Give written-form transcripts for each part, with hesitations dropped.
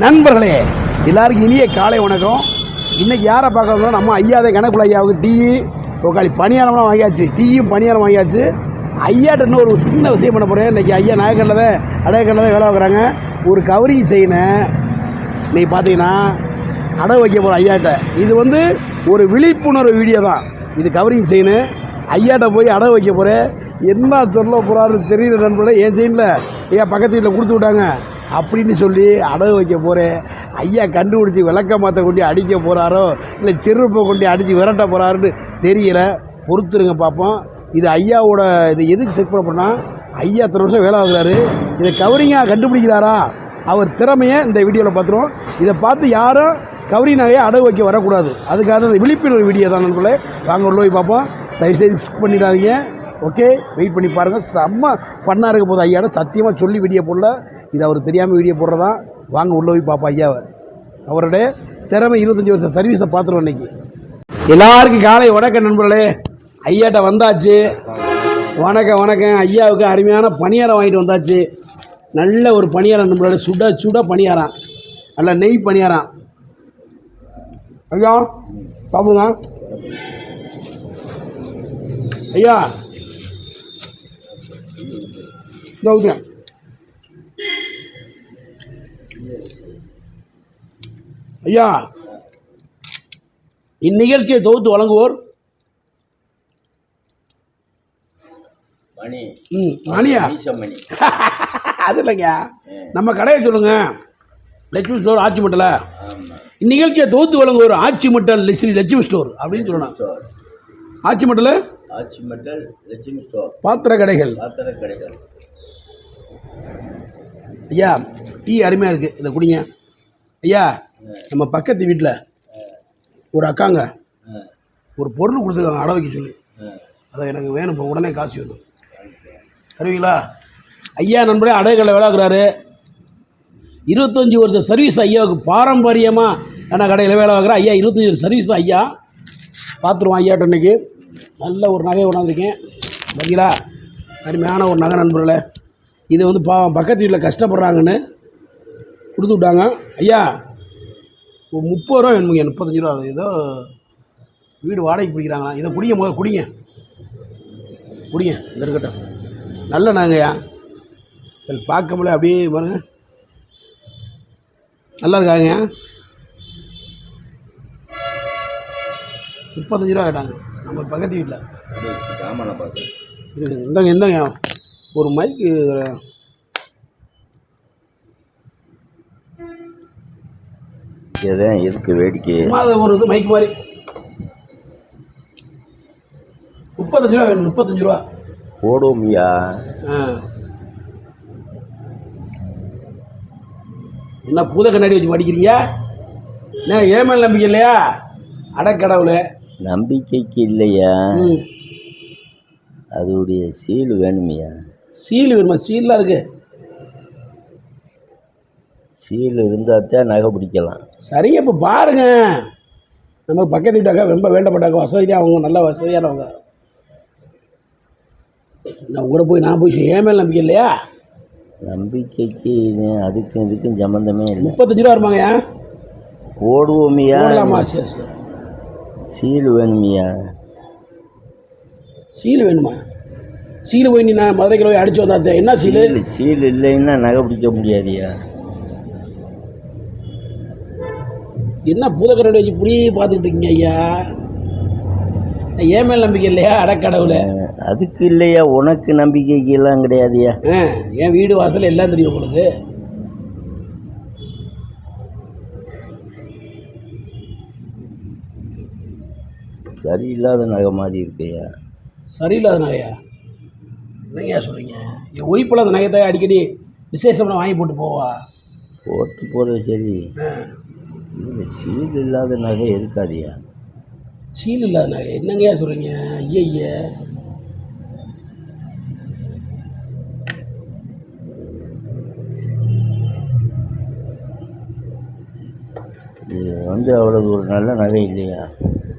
நண்பர்களே எல்லாருக்கும் இனிய காலை வணக்கம். இன்றைக்கி யாரை பார்க்குறோம்? நம்ம ஐயாதே கணக்குள்ள ஐயாவுக்கு டீ உக்காளி பணியாரம்லாம் வாங்கியாச்சு. டீயும் பணியாரம் வாங்கியாச்சு. ஐயாட்ட இன்னும் ஒரு சின்ன விஷயம் பண்ண போகிறேன். இன்றைக்கி ஐயா நாயக்கல்ல தான் அடையக்கல்ல தான் வேலை பார்க்குறாங்க. ஒரு கவரிங் செயினை இன்றைக்கி பார்த்தீங்கன்னா அடை வைக்க போகிறோம் ஐயாட்ட. இது வந்து ஒரு விழிப்புணர்வு வீடியோ தான். இது கவரிங் செயினு ஐயாட்ட போய் அடை வைக்க போகிறேன். என்ன சொல்ல போகிறாருன்னு தெரியல நண்பர்களே. என் செயினில் ஐயா பக்கத்து வீட்டில் கொடுத்து விட்டாங்க அப்படின்னு சொல்லி அடகு வைக்க போகிறேன். ஐயா கண்டுபிடிச்சி விளக்க மாற்ற கொண்டு அடிக்க போகிறாரோ இல்லை செருப்பை கொண்டு அடித்து விரட்ட போகிறாருன்னு தெரியல. பொறுத்துருங்க பார்ப்போம். இது ஐயாவோட இது எதுக்கு செக் பண்ண போனால் ஐயா இத்தனை வருஷம் வேலை ஆகுறாரு. இதை கவரிங்காக கண்டுபிடிக்கிறாரா அவர் திறமையை இந்த வீடியோவில் பார்த்துருவோம். இதை பார்த்து யாரும் கவரி நகையை அடகு வைக்க வரக்கூடாது. அதுக்காக இந்த விழிப்புணர்வு வீடியோ தான் நண்பர்களே. வாங்க உள்ள போய் பார்ப்போம். தயவுசெய்து ஸ்கிப் பண்ணிடாதீங்க. ஓகே, வெயிட் பண்ணி பாருங்கள். செம்ம ஃபன்னாக இருக்க போது ஐயாவோட சத்தியமாக சொல்லி வீடியோ போடல. இது அவர் தெரியாமல் வீடியோ போடுறதான். வாங்க உள்ளே போய் பார்ப்போம் ஐயாவை. அவருடைய திறமை 25 வருஷம் சர்வீஸை பார்த்துருவோம் இன்றைக்கி. எல்லாருக்கும் காலை வணக்கம் நண்பர்களே. ஐயாட்ட வந்தாச்சு. வணக்கம் வணக்கம். ஐயாவுக்கு அருமையான பணியாரம் வாங்கிட்டு வந்தாச்சு. நல்ல ஒரு பணியாரம் நண்பர்களே. சுட சுட பணியாரம், நல்ல நெய் பணியாரம். ஐயா சாப்பிடுங்க ஐயா. ஓகே ஐயா, இந்நிகழ்ச்சியை தொகுத்து வழங்குவோர் மணியா அது இல்லைங்க, நம்ம கடையை சொல்லுங்க. லட்சுமி ஸ்டோர் ஆச்சி மட்டல. இந்நிகழ்ச்சியை தொகுத்து வழங்குவோர் ஆச்சி மட்டல் ஸ்ரீ லட்சுமி ஸ்டோர் அப்படின்னு சொல்லணும். ஆச்சி மட்டல் லட்சுமி ஸ்டோர் பாத்திர கடைகள். ஐயா டீ அருமையாக இருக்குது, இதை குடிங்க ஐயா. நம்ம பக்கத்து வீட்டில் ஒரு அக்காங்க ஒரு பொருள் கொடுத்துருக்காங்க அடை வைக்க சொல்லி. அதை எனக்கு வேணும், இப்போ உடனே காசு வேணும். தருவீங்களா ஐயா? நண்பரே அடைகளில் வேலைக்குறாரு. 25 வருஷம் சர்வீஸ் ஐயாவுக்கு. பாரம்பரியமாக நான் கடையில் வேலை பார்க்குறேன். ஐயா 25 வருஷம் சர்வீஸ் ஐயா. பார்த்துருவோம் ஐயாட்ட. இன்றைக்கி நல்ல ஒரு நகையை கொண்டாந்துருக்கேன் பார்த்தீங்களா. அருமையான ஒரு நகை நண்பர்களே. இது வந்து பக்கத்து வீட்டில் கஷ்டப்படுறாங்கன்னு கொடுத்து விட்டாங்க. ஐயா ஒரு 30 ரூபா வேணுமுங்க. 35 ரூபா. ஏதோ வீடு வாடகைக்கு பிடிக்கிறாங்களா. இதை குடிங்க, முதல்ல குடிங்க குடிங்க. இந்த இருக்கட்டும். நல்ல நாங்கய்யா. இதில் பார்க்க முடியல அப்படியே பாருங்க. நல்லா இருக்காங்க. 35 ரூபா கேட்டாங்க நம்ம பக்கத்து வீட்டில். இந்தாங்க இந்தாங்க ஒரு மைக்கு. எதுக்கு வேடிக்கை ஒரு இது மைக்கு மாதிரி 35 ரூபா வேணும். 35 ரூபா போடுவோம்யா. என்ன பூத கண்ணாடி வச்சு படிக்கிறீங்க? என்ன ஏமல் நம்பிக்கை இல்லையா? அடக்கடவுள நம்பிக்கைக்கு இல்லையா? அதோடைய சீல் வேணுமையா? சீல் வேணுமா? சீல்லாம் இருக்கு. சீல் இருந்தால் தான் நகை பிடிக்கலாம். சரிங்க, இப்போ பாருங்க. நம்ம பக்கத்து வீட்டாக்கா ரொம்ப வேண்டப்பட்டாக்கா வசதியாக, அவங்க நல்ல வசதியானவங்க. நான் உங்களை போய் நான் போய் ஏமேல் நம்பிக்கை இல்லையா? நம்பிக்கைக்கு அதுக்கும் இதுக்கும் சம்மந்தமே இல்லை. 35 ரூபா இருப்பாங்கய்யா. போடுவோமியா? சரி சரி. சீல் வேணுமியா? சீல் வேணுமா? சீல் போய் நீ நான் மதுரைக்கு போய் அடிச்சு வந்தா என்ன சீல்? சீல் இல்லைன்னா நகை பிடிக்க முடியாதியா? என்ன பூதக்கரடி வச்சு இப்படி பார்த்துக்கிட்டு இருக்கீங்க ஐயா? ஏமேல் நம்பிக்கை இல்லையா? அடக்கடவுள அதுக்கு இல்லையா? உனக்கு நம்பிக்கைக்கு எல்லாம் கிடையாதுயா? என் வீடு வாசல் எல்லாம் தெரியும் உங்களுக்கு. சரியில்லாத நகை மாதிரி இருக்கையா? சரியில்லாத நகையா? என்னையா சொல்கிறீங்க? என் ஒய்ப்பில் அந்த நகையை அடிக்கடி விசேஷம்னா வாங்கி போட்டு போவா. போட்டு போகிறது சரி. இதில் சீல் இல்லாத நகை இருக்காதியா? சீல் இல்லாத நகை என்னங்கய்யா சொல்கிறீங்க? ஐயா இது வந்து அவ்வளவு ஒரு நல்ல நகை இல்லையா?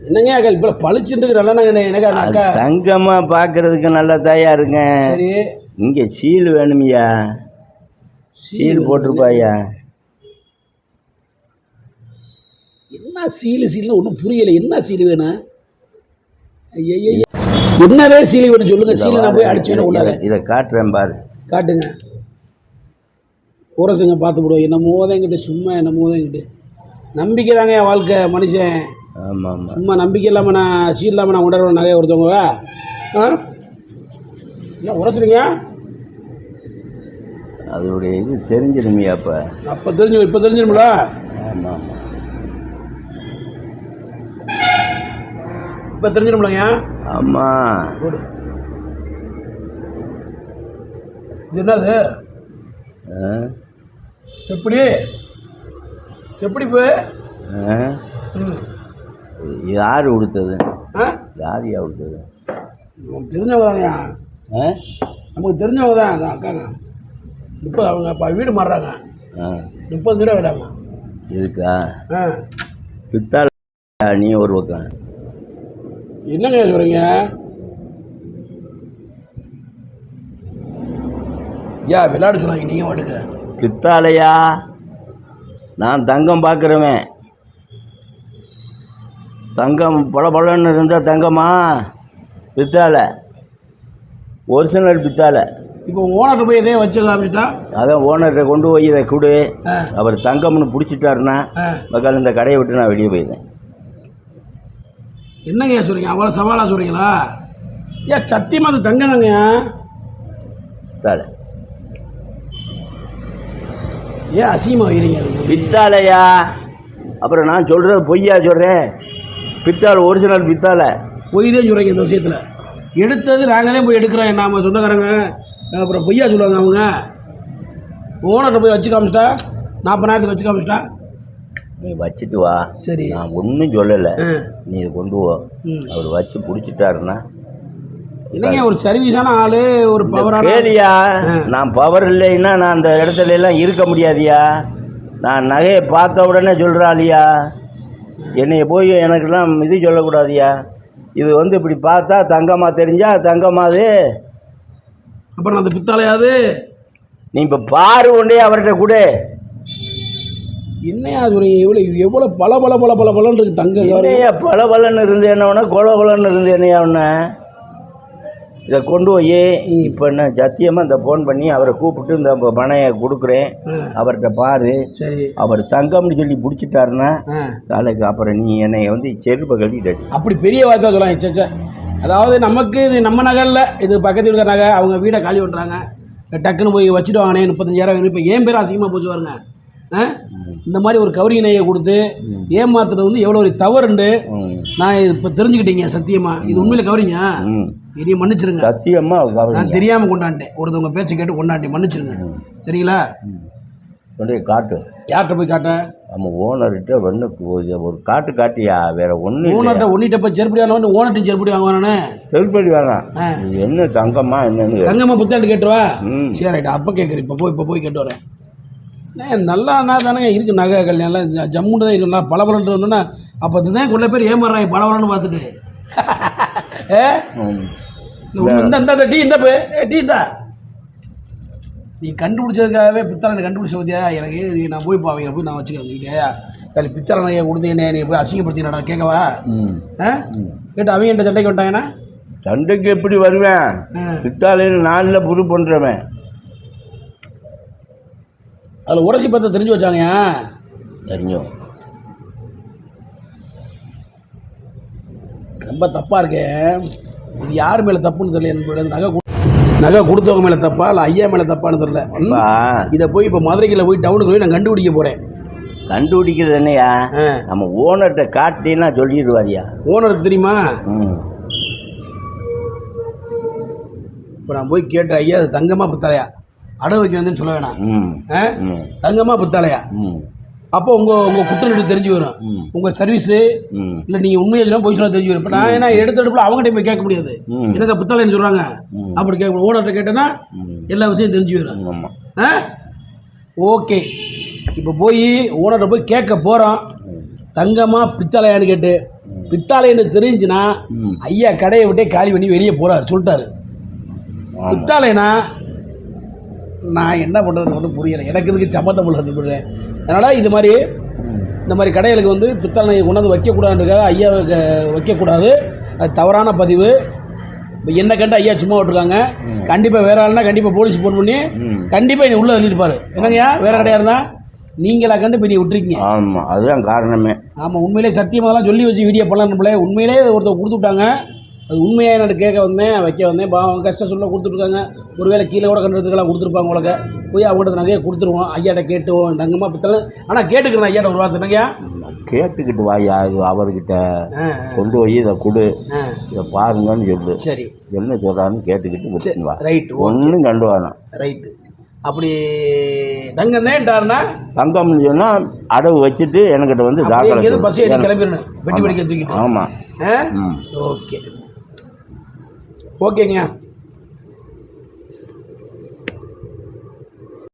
என்னங்க இப்போ பளிச்சுட்டு நல்ல நகை எனக்கு தங்கமாக பார்க்கறதுக்கு நல்லா தயார் இருங்க. சரி, இங்கே சீல் வேணுமையா? சீல் போட்டிருப்பாயா? என்ன சீலு ஒன்றும் புரியலை. என்ன சீலு வேணும்? ஐயா என்னவே சீலு வேணும் சொல்லுங்க. சீலை நான் போய் அடிச்சுன்னு உள்ளார இதை காட்டுறேன் பாரு. காட்டுங்க. உரசுங்க பார்த்து விடுவோம். என்னமோ தான் என்கிட்ட சும்மா என்னமோ தான் என்கிட்ட நம்பிக்கை தாங்க என் வாழ்க்கை மனுஷன். ஆமாம் ஆமாம். சும்மா நம்பிக்கை இல்லாமல் நான் சீல் இல்லாமல் நான் கொண்டாடுவேன் நகையை ஒருத்தவங்க. என்ன உரசுறீங்க? அதோடைய இது தெரிஞ்சிருமியா அப்போ? அப்போ தெரிஞ்சு இப்போ தெரிஞ்சிருமில்ல? ஆமாம் ஆமாம். இப்போ தெரிஞ்சிருமில்லங்க? ஆமாம். இது என்னது? எப்படி எப்படி இப்போ யார் கொடுத்தது? யாரையா கொடுத்தது? நமக்கு தெரிஞ்சவங்க தாங்க. நமக்கு தெரிஞ்சவங்க தான் அக்காங்க. இப்போ அவங்க அப்போ வீடு மாறுறாங்க. 30 ரூபா விடாங்க. இதுக்கா? பித்தாள நீ ஒரு பக்கம் என்னங்க சொல்கிறீங்க? விளையாட சொன்னாங்க நீங்கள் வாட்டுக்கு. பித்தாளையா? நான் தங்கம் பார்க்குறவன். தங்கம் பளபளன்னு இருந்தால் தங்கமா? பித்தாளை, ஒரிஜினல் பித்தாளை. இப்போ ஓனர்கிட்ட போய் இதே வச்சு காமிச்சிட்டா? அதான் ஓனர்கிட்ட கொண்டு போய் இதை கொடு. அவர் தங்கம்னு பிடிச்சிட்டாருன்னா மக்கள் இந்த கடையை விட்டு நான் வெளியே போயிடுறேன். என்னங்க சொல்கிறீங்க? அவ்வளோ சவாலாக சொல்கிறீங்களா? சத்தியமாக அது தங்கம் தாங்க. பித்தாளை அசிங்கமாக வைக்கிறீங்க? அது பித்தாளையா? அப்புறம் நான் சொல்கிறது பொய்யா சொல்கிறேன்? பித்தாளை, ஒரிஜினல் பித்தாளை. பொய் தான் சொல்கிறீங்க இந்த விஷயத்தில். எடுத்தது நாங்கள் தான் போய் எடுக்கிறோம் நாம் சொந்தக்காரங்க. அப்புறம் பொய்யா சொல்லுவாங்க அவங்க. ஓனர்கிட்ட போய் வச்சு காமிச்சிட்டா 40,000 வச்சு காமிச்சிட்டா? நீ வச்சுட்டு வா. சரி, நான் ஒன்றும் சொல்லலை. நீ இதை கொண்டு போ. அவர் வச்சு பிடிச்சிட்டாருன்னா இல்லைங்க, ஒரு சர்வீஸான ஆள், ஒரு பவரான கேளியா. நான் பவர் இல்லைன்னா நான் அந்த இடத்துல எல்லாம் இருக்க முடியாதியா. நான் நகையை பார்த்த உடனே சொல்கிறாளியா. என்னைய போய் எனக்கெல்லாம் இது சொல்லக்கூடாதியா. இது இப்படி பார்த்தா தங்கமாக தெரிஞ்சா தங்கமாது. அப்புறம் அந்த பித்தாளையாது நீ இப்போ பாரு கொண்டே அவர்கிட்ட கூட. என்னையா சொல்றீங்க? எவ்வளோ பல இருக்கு தங்கம். பல இருந்து என்ன கொலன்னு இருந்து என்னையா ஒன்று இதை கொண்டு போய் இப்போ என்ன சத்தியமாக இந்த ஃபோன் பண்ணி அவரை கூப்பிட்டு இந்த பணையை கொடுக்குறேன், அவர்கிட்ட பாரு. சரி, அவர் தங்கம்னு சொல்லி பிடிச்சிட்டாருன்னா நாளைக்கு அப்புறம் நீ என்னை செருப்பை கட்டிட்டு. அப்படி பெரிய வார்த்தை சொல்லலாம். சேச்சா, அதாவது நமக்கு இது நம்ம நகை இல்லை, இது பக்கத்தில் இருக்கிற நகை. அவங்க வீடை காலி பண்ணுறாங்க, டக்குன்னு போய் வச்சுட்டு வாங்கினேன் 35,000. இப்போ ஏன் பேர் அசிங்கமாக போச்சு பாருங்க. இந்த மாதிரி ஒரு கவரி நகையை கொடுத்து ஏமாத்துறது எவ்வளோ ஒரு தவறுண்டு நான் இப்போ தெரிஞ்சுக்கிட்டீங்க. சத்தியமாக இது உண்மையில் கவரிங்க. இனி மன்னிச்சிருங்க. சத்தியமாக நான் தெரியாமல் கொண்டாண்டேன். ஒருத்தவங்க பேச்சு கேட்டு கொண்டாண்டேன். மன்னிச்சிருங்க. சரிங்களா? காட்டு. யார்கிட்ட போய் காட்ட? நம்ம ஓனர்கிட்ட ஒரு காட்டு காட்டியா. வேற ஒன்று ஓனர்கிட்ட ஒன்னிட்ட போய் செருப்படி வாங்க. ஓனர்கிட்ட செருப்படி வாங்குவானே. செருப்படி வேணாம். என்ன தங்கம்மா என்னன்னு தங்கம்மா புத்தாண்டு கேட்டுவா. சரி ரைட்டு, அப்போ கேட்குறேன். இப்போ போய் கேட்டு வரேன். நல்லா தானே இருக்குது நகைகள். நல்லா ஜம்முன்னு தான் இருக்குண்ணா. பலபலன்றா அப்போ தான் கொள்ள பேர் ஏமாறாங்க பலபலன்னு பார்த்துட்டு. இந்த டீ இந்த டீ இந்த நீ கண்டுபிடிச்சதுக்காகவே பித்தாளை கண்டுபிடிச்ச பற்றியா எனக்கு? நான் போய் அவங்க போய் நான் வச்சுக்கிறேன். பித்தாளை நகையை கொடுத்து என்ன நீ போய் அசிங்கப்படுத்தினா கேட்கவா? கேட்டு அவங்க என்கிட்ட சண்டைக்கு வந்துட்டாங்கன்னா? சண்டைக்கு எப்படி வருவேன்? பித்தாளைன்னு நாளில் புரு பண்ணுறவன். அதில் உரசி பார்த்து தெரிஞ்சு வச்சாங்க. தெரியும். ரொம்ப தப்பாக இருக்கு. இது யார் மேலே தப்புன்னு தெரியல. நகை கொடுத்தவங்க மேலே தப்பா இல்லை ஐயா மேலே தப்பான்னு தெரியல. இதை போய் இப்போ மதுரைக்கில் போய் டவுனுக்கு போய் நான் கண்டுபிடிக்க போகிறேன். கண்டுபிடிக்கிறது என்னையா? நம்ம ஓனர்கிட்ட காட்டினா சொல்லிடுவாரியா? ஓனருக்கு தெரியுமா? இப்போ நான் போய் கேட்டேன், ஐயா அது தங்கமா பித்தாளையா? அடகு வைக்க வந்துன்னு சொல்ல வேணாம். தங்கமா பித்தாளையா? அப்போ உங்கள் குற்றநீடு தெரிஞ்சு வரும். உங்கள் சர்வீஸு இல்லை நீங்கள் உண்மையை சொன்னால் போய் சொன்னால் தெரிஞ்சு வரும். இப்போ நான் என்ன எடுத்த எடுப்பில் அவங்ககிட்ட போய் கேட்க முடியாது. எனக்கு பித்தாளைன்னு சொல்கிறாங்க. அப்படி கேட்க ஓனர்கிட்ட கேட்டேன்னா எல்லா விஷயம் தெரிஞ்சு வரும். ஓகே, இப்போ போய் ஓனர்கிட்ட போய் கேட்க போகிறோம். தங்கமா பித்தாளையான்னு கேட்டு பித்தாளைன்னு தெரிஞ்சுன்னா ஐயா கடையை விட்டே காலி பண்ணி வெளியே போகிறார் சொல்லிட்டாரு. பித்தாளைனா நான் என்ன பண்ணுறதுன்னு ஒன்றும் புரியலை. எனக்கு இதுக்கு சம்மந்தம் இல்லை. அதனால் இது மாதிரி இந்த மாதிரி கடைகளுக்கு வந்து பித்தளை நகையை கொண்டாந்து வைக்கக்கூடாதுன்றதுக்காக ஐயா வைக்கக்கூடாது. அது தவறான பதிவு. இப்போ என்ன கண்டு ஐயா சும்மா விட்டுருக்காங்க. கண்டிப்பாக வேற ஆளுனா கண்டிப்பாக போலீஸ் ஃபோன் பண்ணி கண்டிப்பாக என்னை உள்ளே தள்ளியிருப்பார். என்னங்கய்யா வேறு கடையாக இருந்தால் நீங்களா கண்டு இப்போ நீ விட்டுருக்கீங்க. ஆமாம், அதுதான் காரணமே. ஆமாம், உண்மையிலே சத்தியமாகலாம் சொல்லி வச்சு வீடியோ பண்ணலாம் நம்மளே. உண்மையிலே ஒருத்தர் கொடுத்து விட்டாங்க. அது உண்மையாக என்னோட கேட்க வந்தேன், வைக்க வந்தேன். பாவம் கஷ்டம் சொல்ல கொடுத்துட்ருக்காங்க. ஒருவேளை கீழே கூட கண்டுறதுக்கெல்லாம் கொடுத்துருப்பாங்க உங்களுக்கு. போய் அவங்கள்ட்ட நிறைய கொடுத்துருவோம். ஐயாட்ட கேட்டுவோம் தங்கமாக பித்தளை. ஆனால் கேட்டுக்கிறேன் ஐயாட்ட ஒரு வார்த்தை. என்னங்கய்யா கேட்டுக்கிட்டு வாயா அவர்கிட்ட கொண்டு போய் இதை கொடு, இதை பாருங்கன்னு சொல்லு. சரி, என்ன சொல்கிறான்னு கேட்டுக்கிட்டு விட்டுன்னு வா. ரைட்டு, ஒன்றும் கண்டு வேணாம். ரைட்டு. அப்படி தங்கம் தான்ட்டாருன்னா தங்கம்னு சொன்னால் அடவு வச்சுட்டு என்கிட்ட வந்து தாக்கலை பஸ் ஏறி கிளம்பிடணும். வெட்டி படிக்க தூக்கிட்டு. ஆமாம். ஓகே ஓகேங்க.